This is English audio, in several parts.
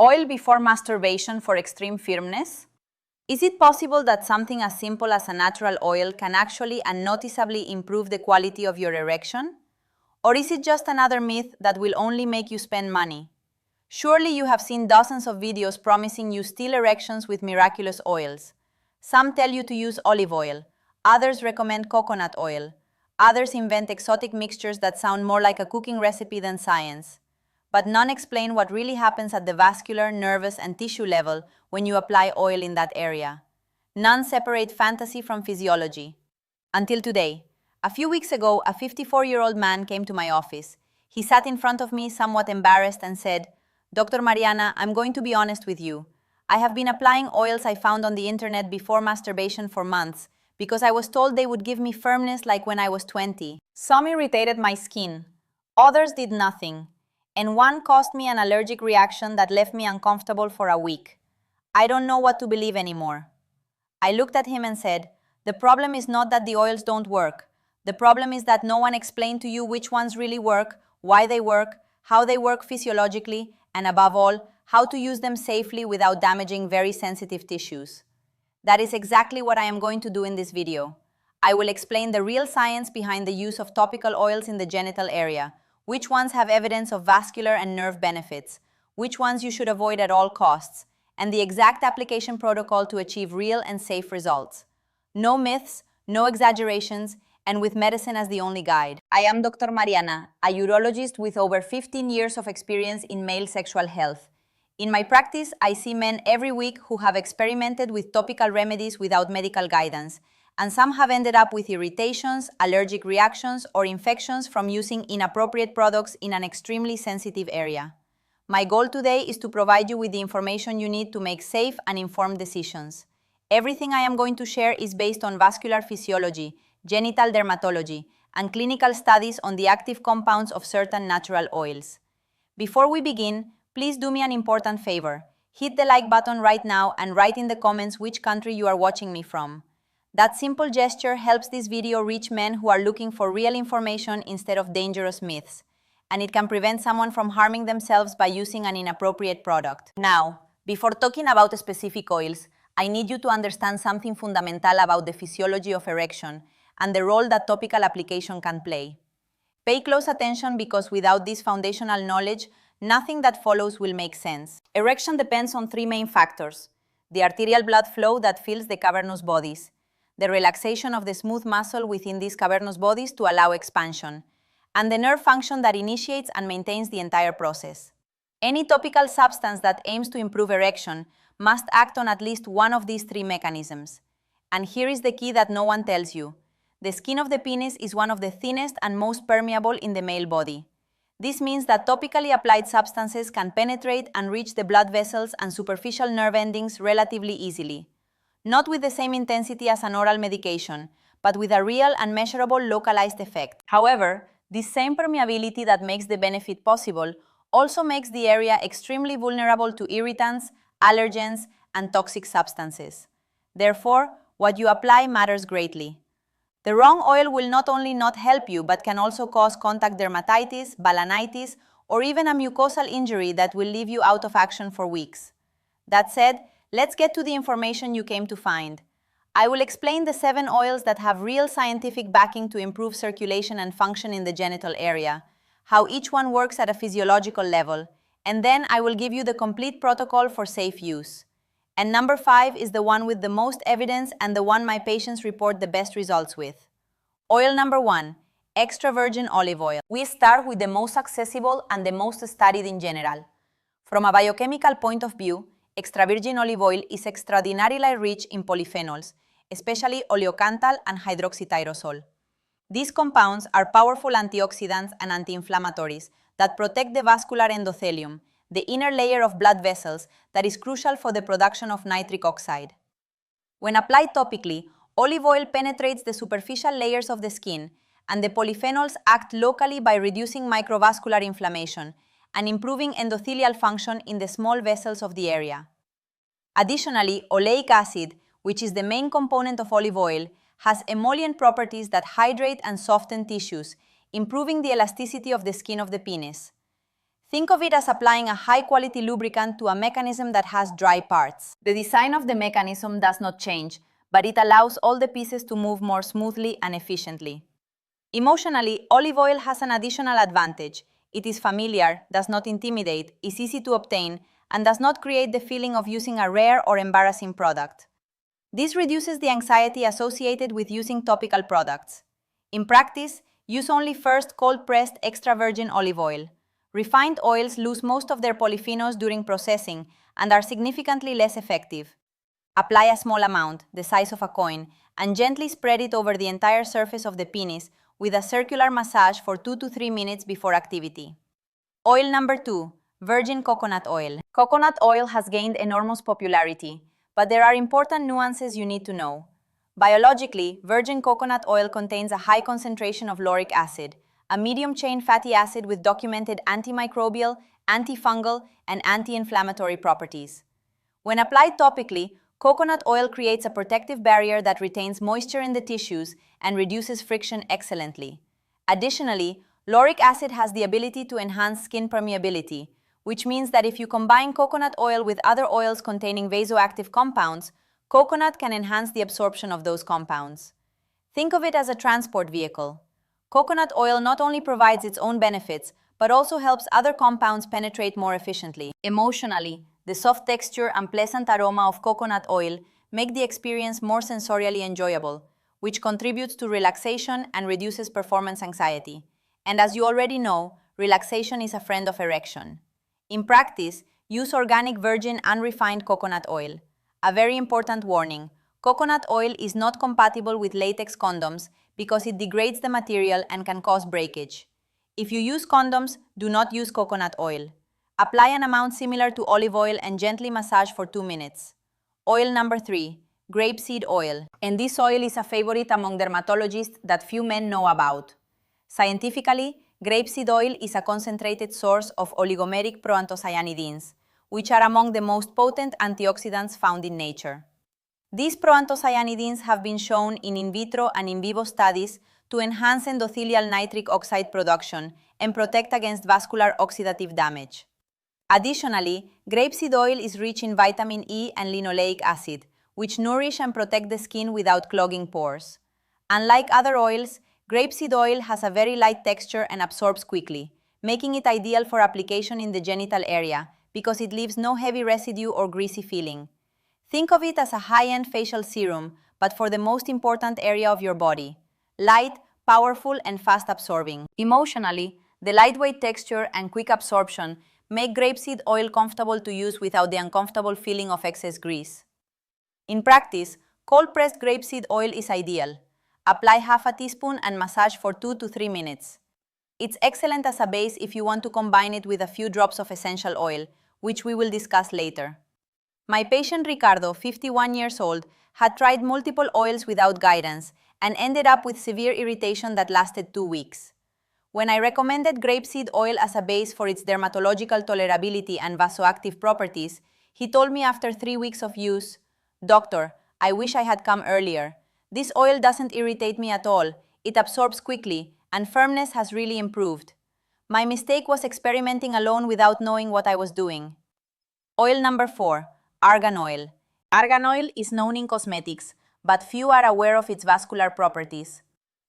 Oil before masturbation for extreme firmness? Is it possible that something as simple as a natural oil can actually and noticeably improve the quality of your erection? Or is it just another myth that will only make you spend money? Surely you have seen dozens of videos promising you steel erections with miraculous oils. Some tell you to use olive oil, others recommend coconut oil, others invent exotic mixtures that sound more like a cooking recipe than science. But none explain what really happens at the vascular, nervous, and tissue level when you apply oil in that area. None separate fantasy from physiology. Until today. A few weeks ago, a 54-year-old man came to my office. He sat in front of me, somewhat embarrassed, and said, "Dr. Mariana, I'm going to be honest with you. I have been applying oils I found on the internet before masturbation for months because I was told they would give me firmness like when I was 20. Some irritated my skin. Others did nothing. And one caused me an allergic reaction that left me uncomfortable for a week. I don't know what to believe anymore." I looked at him and said, "The problem is not that the oils don't work. The problem is that no one explained to you which ones really work, why they work, how they work physiologically, and above all, how to use them safely without damaging very sensitive tissues." That is exactly what I am going to do in this video. I will explain the real science behind the use of topical oils in the genital area, which ones have evidence of vascular and nerve benefits, which ones you should avoid at all costs, and the exact application protocol to achieve real and safe results. No myths, no exaggerations, and with medicine as the only guide. I am Dr. Mariana, a urologist with over 15 years of experience in male sexual health. In my practice, I see men every week who have experimented with topical remedies without medical guidance, and some have ended up with irritations, allergic reactions, or infections from using inappropriate products in an extremely sensitive area. My goal today is to provide you with the information you need to make safe and informed decisions. Everything I am going to share is based on vascular physiology, genital dermatology, and clinical studies on the active compounds of certain natural oils. Before we begin, please do me an important favor. Hit the like button right now and write in the comments which country you are watching me from. That simple gesture helps this video reach men who are looking for real information instead of dangerous myths, and it can prevent someone from harming themselves by using an inappropriate product. Now, before talking about specific oils, I need you to understand something fundamental about the physiology of erection and the role that topical application can play. Pay close attention because without this foundational knowledge, nothing that follows will make sense. Erection depends on three main factors: the arterial blood flow that fills the cavernous bodies, the relaxation of the smooth muscle within these cavernous bodies to allow expansion, and the nerve function that initiates and maintains the entire process. Any topical substance that aims to improve erection must act on at least one of these three mechanisms. And here is the key that no one tells you. The skin of the penis is one of the thinnest and most permeable in the male body. This means that topically applied substances can penetrate and reach the blood vessels and superficial nerve endings relatively easily. Not with the same intensity as an oral medication, but with a real and measurable localized effect. However, this same permeability that makes the benefit possible also makes the area extremely vulnerable to irritants, allergens, and toxic substances. Therefore, what you apply matters greatly. The wrong oil will not only not help you, but can also cause contact dermatitis, balanitis, or even a mucosal injury that will leave you out of action for weeks. That said, let's get to the information you came to find. I will explain the 7 oils that have real scientific backing to improve circulation and function in the genital area, how each one works at a physiological level, and then I will give you the complete protocol for safe use. And number 5 is the one with the most evidence and the one my patients report the best results with. Oil number 1, extra virgin olive oil. We start with the most accessible and the most studied in general. From a biochemical point of view, extra virgin olive oil is extraordinarily rich in polyphenols, especially oleocanthal and hydroxytyrosol. These compounds are powerful antioxidants and anti-inflammatories that protect the vascular endothelium, the inner layer of blood vessels that is crucial for the production of nitric oxide. When applied topically, olive oil penetrates the superficial layers of the skin, and the polyphenols act locally by reducing microvascular inflammation and improving endothelial function in the small vessels of the area. Additionally, oleic acid, which is the main component of olive oil, has emollient properties that hydrate and soften tissues, improving the elasticity of the skin of the penis. Think of it as applying a high-quality lubricant to a mechanism that has dry parts. The design of the mechanism does not change, but it allows all the pieces to move more smoothly and efficiently. Emotionally, olive oil has an additional advantage. It is familiar, does not intimidate, is easy to obtain, and does not create the feeling of using a rare or embarrassing product. This reduces the anxiety associated with using topical products. In practice, use only first cold-pressed extra virgin olive oil. Refined oils lose most of their polyphenols during processing and are significantly less effective. Apply a small amount, the size of a coin, and gently spread it over the entire surface of the penis with a circular massage for 2 to 3 minutes before activity. Oil number 2, virgin coconut oil. Coconut oil has gained enormous popularity, but there are important nuances you need to know. Biologically, virgin coconut oil contains a high concentration of lauric acid, a medium-chain fatty acid with documented antimicrobial, antifungal, and anti-inflammatory properties. When applied topically, coconut oil creates a protective barrier that retains moisture in the tissues and reduces friction excellently. Additionally, lauric acid has the ability to enhance skin permeability, which means that if you combine coconut oil with other oils containing vasoactive compounds, coconut can enhance the absorption of those compounds. Think of it as a transport vehicle. Coconut oil not only provides its own benefits, but also helps other compounds penetrate more efficiently. Emotionally, the soft texture and pleasant aroma of coconut oil make the experience more sensorially enjoyable, which contributes to relaxation and reduces performance anxiety. And as you already know, relaxation is a friend of erection. In practice, use organic virgin unrefined coconut oil. A very important warning: coconut oil is not compatible with latex condoms because it degrades the material and can cause breakage. If you use condoms, do not use coconut oil. Apply an amount similar to olive oil and gently massage for 2 minutes. Oil number 3, grapeseed oil. And this oil is a favorite among dermatologists that few men know about. Scientifically, grapeseed oil is a concentrated source of oligomeric proanthocyanidins, which are among the most potent antioxidants found in nature. These proanthocyanidins have been shown in vitro and in vivo studies to enhance endothelial nitric oxide production and protect against vascular oxidative damage. Additionally, grapeseed oil is rich in vitamin E and linoleic acid, which nourish and protect the skin without clogging pores. Unlike other oils, grapeseed oil has a very light texture and absorbs quickly, making it ideal for application in the genital area because it leaves no heavy residue or greasy feeling. Think of it as a high-end facial serum, but for the most important area of your body: light, powerful, and fast-absorbing. Emotionally, the lightweight texture and quick absorption make grapeseed oil comfortable to use without the uncomfortable feeling of excess grease. In practice, cold-pressed grapeseed oil is ideal. Apply half a teaspoon and massage for 2 to 3 minutes. It's excellent as a base if you want to combine it with a few drops of essential oil, which we will discuss later. My patient Ricardo, 51 years old, had tried multiple oils without guidance and ended up with severe irritation that lasted 2 weeks. When I recommended grapeseed oil as a base for its dermatological tolerability and vasoactive properties, he told me after 3 weeks of use, "Doctor, I wish I had come earlier. This oil doesn't irritate me at all, it absorbs quickly, and firmness has really improved. My mistake was experimenting alone without knowing what I was doing." Oil number 4, argan oil. Argan oil is known in cosmetics, but few are aware of its vascular properties.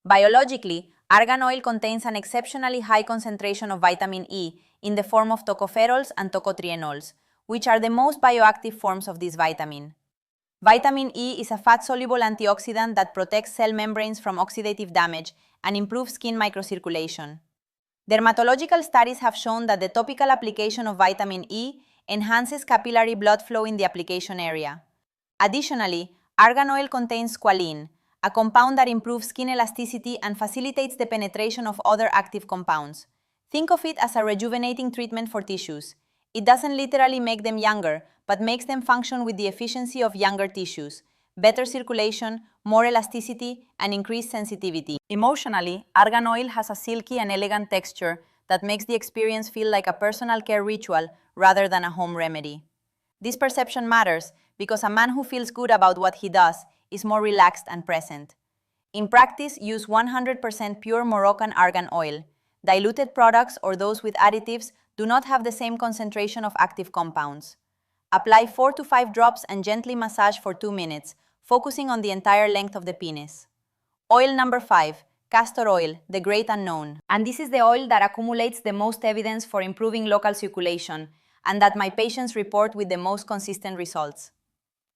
Biologically, argan oil contains an exceptionally high concentration of vitamin E in the form of tocopherols and tocotrienols, which are the most bioactive forms of this vitamin. Vitamin E is a fat-soluble antioxidant that protects cell membranes from oxidative damage and improves skin microcirculation. Dermatological studies have shown that the topical application of vitamin E enhances capillary blood flow in the application area. Additionally, argan oil contains squalene, a compound that improves skin elasticity and facilitates the penetration of other active compounds. Think of it as a rejuvenating treatment for tissues. It doesn't literally make them younger, but makes them function with the efficiency of younger tissues, better circulation, more elasticity, and increased sensitivity. Emotionally, argan oil has a silky and elegant texture that makes the experience feel like a personal care ritual rather than a home remedy. This perception matters because a man who feels good about what he does is more relaxed and present. In practice, use 100% pure Moroccan argan oil. Diluted products or those with additives do not have the same concentration of active compounds. Apply 4 to 5 drops and gently massage for 2 minutes, focusing on the entire length of the penis. Oil number 5, castor oil, the great unknown. And this is the oil that accumulates the most evidence for improving local circulation, and that my patients report with the most consistent results.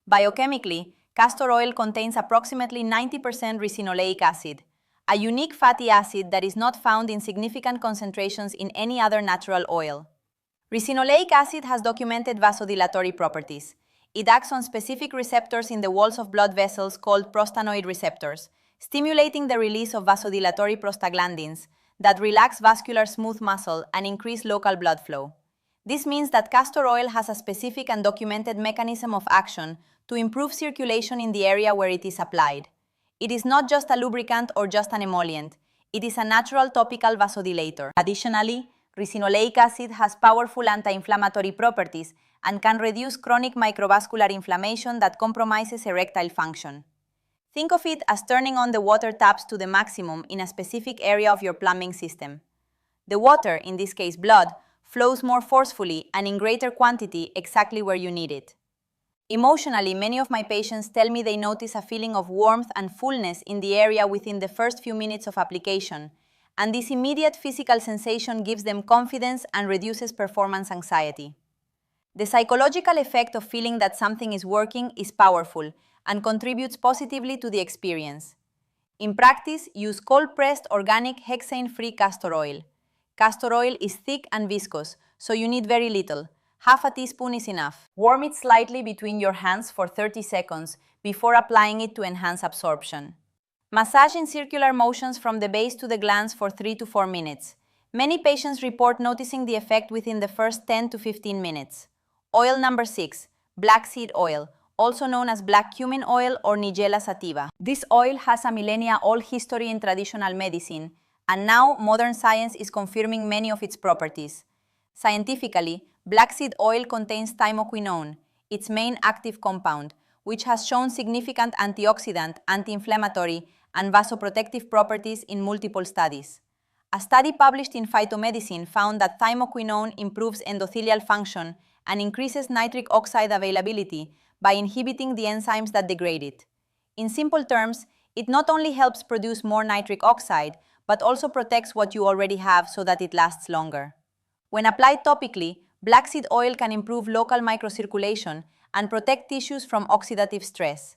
Biochemically, castor oil contains approximately 90% ricinoleic acid, a unique fatty acid that is not found in significant concentrations in any other natural oil. Ricinoleic acid has documented vasodilatory properties. It acts on specific receptors in the walls of blood vessels called prostanoid receptors, stimulating the release of vasodilatory prostaglandins that relax vascular smooth muscle and increase local blood flow. This means that castor oil has a specific and documented mechanism of action to improve circulation in the area where it is applied. It is not just a lubricant or just an emollient. It is a natural topical vasodilator. Additionally, ricinoleic acid has powerful anti-inflammatory properties and can reduce chronic microvascular inflammation that compromises erectile function. Think of it as turning on the water taps to the maximum in a specific area of your plumbing system. The water, in this case blood, flows more forcefully and in greater quantity exactly where you need it. Emotionally, many of my patients tell me they notice a feeling of warmth and fullness in the area within the first few minutes of application, and this immediate physical sensation gives them confidence and reduces performance anxiety. The psychological effect of feeling that something is working is powerful and contributes positively to the experience. In practice, use cold-pressed organic hexane-free castor oil. Castor oil is thick and viscous, so you need very little. Half a teaspoon is enough. Warm it slightly between your hands for 30 seconds before applying it to enhance absorption. Massage in circular motions from the base to the glands for 3 to 4 minutes. Many patients report noticing the effect within the first 10 to 15 minutes. Oil number 6, black seed oil, also known as black cumin oil or Nigella sativa. This oil has a millennia-old history in traditional medicine, and now modern science is confirming many of its properties. Scientifically, black seed oil contains thymoquinone, its main active compound, which has shown significant antioxidant, anti-inflammatory, and vasoprotective properties in multiple studies. A study published in Phytomedicine found that thymoquinone improves endothelial function and increases nitric oxide availability by inhibiting the enzymes that degrade it. In simple terms, it not only helps produce more nitric oxide, but also protects what you already have so that it lasts longer. When applied topically, black seed oil can improve local microcirculation and protect tissues from oxidative stress.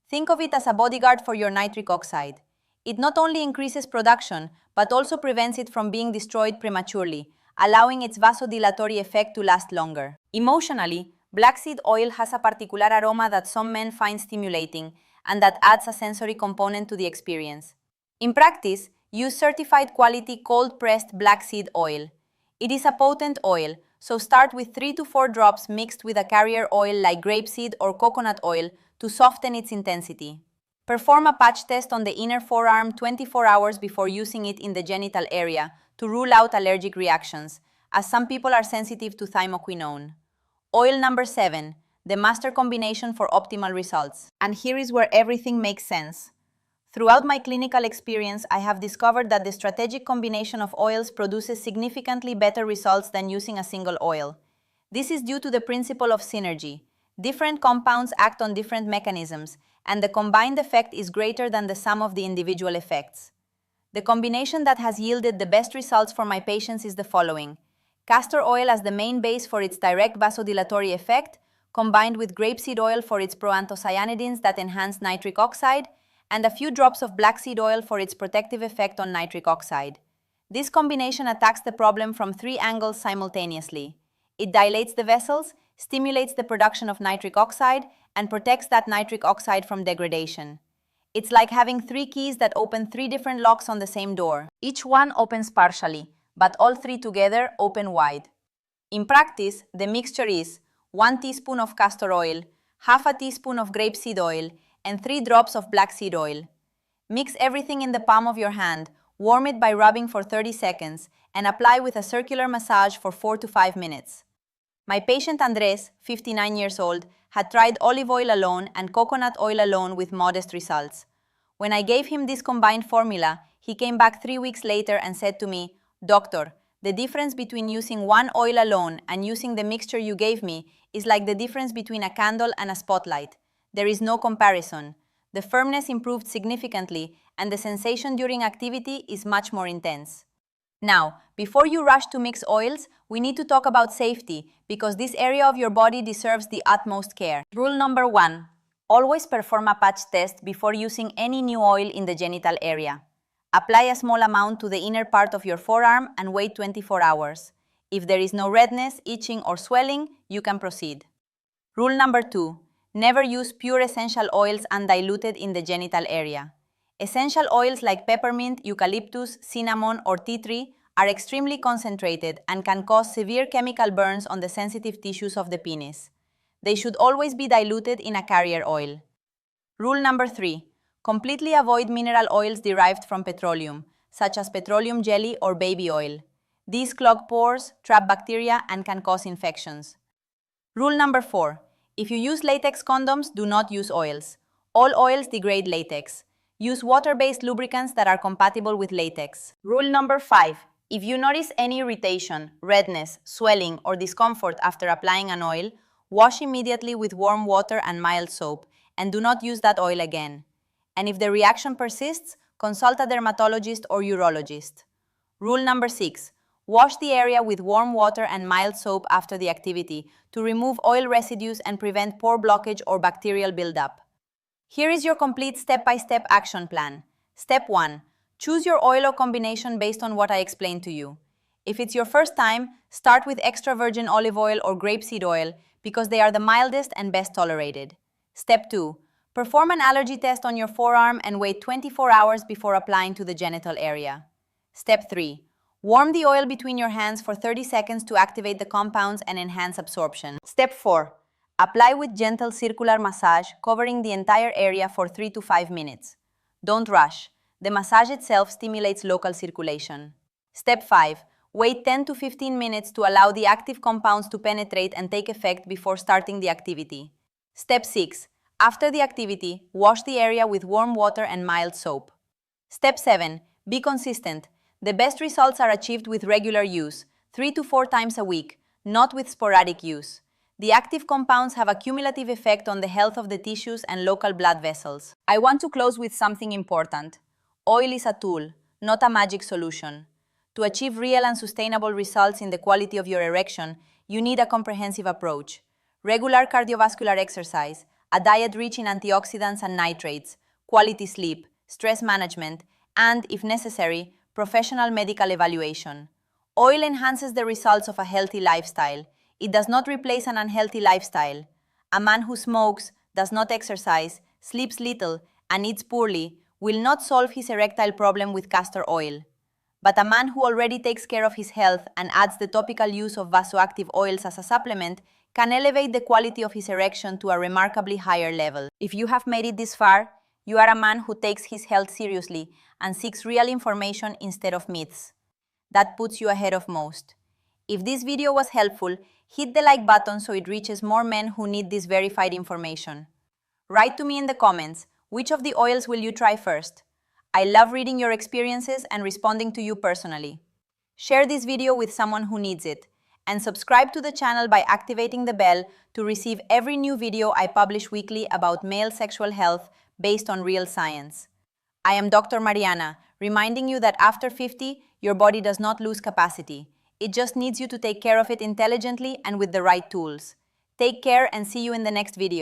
Think of it as a bodyguard for your nitric oxide. It not only increases production, but also prevents it from being destroyed prematurely, allowing its vasodilatory effect to last longer. Emotionally, black seed oil has a particular aroma that some men find stimulating and that adds a sensory component to the experience. In practice, use certified quality cold-pressed black seed oil. It is a potent oil, so start with 3 to 4 drops mixed with a carrier oil like grapeseed or coconut oil to soften its intensity. Perform a patch test on the inner forearm 24 hours before using it in the genital area to rule out allergic reactions, as some people are sensitive to thymoquinone. Oil number 7, the master combination for optimal results. And here is where everything makes sense. Throughout my clinical experience, I have discovered that the strategic combination of oils produces significantly better results than using a single oil. This is due to the principle of synergy. Different compounds act on different mechanisms, and the combined effect is greater than the sum of the individual effects. The combination that has yielded the best results for my patients is the following: castor oil as the main base for its direct vasodilatory effect, combined with grapeseed oil for its proanthocyanidins that enhance nitric oxide, and a few drops of black seed oil for its protective effect on nitric oxide. This combination attacks the problem from 3 angles simultaneously. It dilates the vessels, stimulates the production of nitric oxide, and protects that nitric oxide from degradation. It's like having 3 keys that open 3 different locks on the same door. Each one opens partially, but all 3 together open wide. In practice, the mixture is 1 teaspoon of castor oil, half a teaspoon of grapeseed oil, and 3 drops of black seed oil. Mix everything in the palm of your hand, warm it by rubbing for 30 seconds, and apply with a circular massage for 4 to 5 minutes. My patient Andres, 59 years old, had tried olive oil alone and coconut oil alone with modest results. When I gave him this combined formula, he came back 3 weeks later and said to me, "Doctor, The difference between using one oil alone and using the mixture you gave me is like the difference between a candle and a spotlight. There is no comparison. The firmness improved significantly, and the sensation during activity is much more intense. Now, before you rush to mix oils, we need to talk about safety because this area of your body deserves the utmost care. Rule number 1. Always perform a patch test before using any new oil in the genital area. Apply a small amount to the inner part of your forearm and wait 24 hours. If there is no redness, itching, or swelling, you can proceed. Rule number 2. Never use pure essential oils undiluted in the genital area. Essential oils like peppermint, eucalyptus, cinnamon, or tea tree are extremely concentrated and can cause severe chemical burns on the sensitive tissues of the penis. They should always be diluted in a carrier oil. Rule number 3. Completely avoid mineral oils derived from petroleum, such as petroleum jelly or baby oil. These clog pores, trap bacteria, and can cause infections. Rule number 4. If you use latex condoms, do not use oils. All oils degrade latex. Use water-based lubricants that are compatible with latex. Rule number 5. If you notice any irritation, redness, swelling, or discomfort after applying an oil, wash immediately with warm water and mild soap, and do not use that oil again. And if the reaction persists, consult a dermatologist or urologist. Rule number 6. Wash the area with warm water and mild soap after the activity to remove oil residues and prevent pore blockage or bacterial buildup. Here is your complete step-by-step action plan. Step 1. Choose your oil or combination based on what I explained to you. If it's your first time, start with extra virgin olive oil or grapeseed oil because they are the mildest and best tolerated. Step 2. Perform an allergy test on your forearm and wait 24 hours before applying to the genital area. Step 3. Warm the oil between your hands for 30 seconds to activate the compounds and enhance absorption. Step 4. Apply with gentle circular massage, covering the entire area for 3 to 5 minutes. Don't rush. The massage itself stimulates local circulation. Step 5. Wait 10 to 15 minutes to allow the active compounds to penetrate and take effect before starting the activity. Step 6. After the activity, wash the area with warm water and mild soap. Step 7. Be consistent. The best results are achieved with regular use, 3 to 4 times a week, not with sporadic use. The active compounds have a cumulative effect on the health of the tissues and local blood vessels. I want to close with something important. Oil is a tool, not a magic solution. To achieve real and sustainable results in the quality of your erection, you need a comprehensive approach. Regular cardiovascular exercise, a diet rich in antioxidants and nitrates, quality sleep, stress management, and, if necessary, professional medical evaluation. Oil enhances the results of a healthy lifestyle. It does not replace an unhealthy lifestyle. A man who smokes, does not exercise, sleeps little, and eats poorly will not solve his erectile problem with castor oil. But a man who already takes care of his health and adds the topical use of vasoactive oils as a supplement can elevate the quality of his erection to a remarkably higher level. If you have made it this far, you are a man who takes his health seriously and seeks real information instead of myths. That puts you ahead of most. If this video was helpful, hit the like button so it reaches more men who need this verified information. Write to me in the comments, which of the oils will you try first? I love reading your experiences and responding to you personally. Share this video with someone who needs it, and subscribe to the channel by activating the bell to receive every new video I publish weekly about male sexual health based on real science. I am Dr. Mariana, reminding you that after 50, your body does not lose capacity. It just needs you to take care of it intelligently and with the right tools. Take care and see you in the next video.